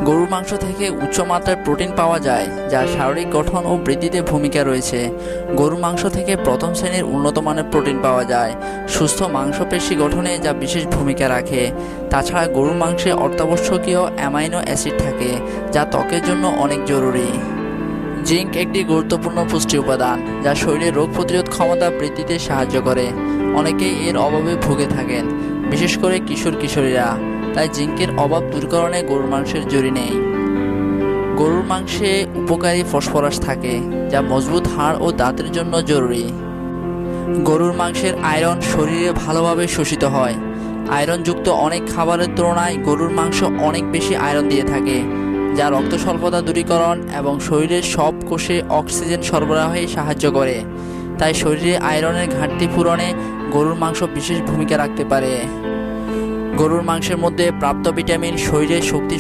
গরুর মাংস থেকে উচ্চমাত্রার প্রোটিন পাওয়া যায়, যার শারীরিক গঠন ও বৃদ্ধিতে ভূমিকা রয়েছে। গরুর মাংস থেকে প্রথম শ্রেণীর উন্নত মানের প্রোটিন পাওয়া যায়, সুস্থ মাংসপেশি গঠনে যা বিশেষ ভূমিকা রাখে। তাছাড়া গরুর মাংসে অত্যাবশ্যকীয় অ্যামাইনো অ্যাসিড থাকে, যা ত্বকের জন্য অনেক জরুরি। জিঙ্ক একটি গুরুত্বপূর্ণ পুষ্টি উপাদান, যা শরীরের রোগ প্রতিরোধ ক্ষমতা বৃদ্ধিতে সাহায্য করে। অনেকেই এর অভাবে ভুগে থাকেন, বিশেষ করে কিশোরীরা। তাই জিঙ্কের অভাব দূরীকরণে গরুর মাংসের জুড়ি নেই। গরুর মাংসে উপকারী ফসফরাস থাকে, যা মজবুত হাড় ও দাঁতের জন্য জরুরি। গরুর মাংসের আয়রন শরীরে ভালোভাবে শোষিত হয়। আয়রনযুক্ত অনেক খাবারের তুলনায় গরুর মাংস অনেক বেশি আয়রন দিয়ে থাকে, যা রক্ত স্বল্পতা দূরীকরণ এবং শরীরের সব কোষে অক্সিজেন সরবরাহে সাহায্য করে। তাই শরীরে আয়রনের ঘাটতি পূরণে গরুর মাংস বিশেষ ভূমিকা রাখতে পারে। গরুর মাংসের মধ্যে প্রাপ্ত ভিটামিন শরীরের শক্তি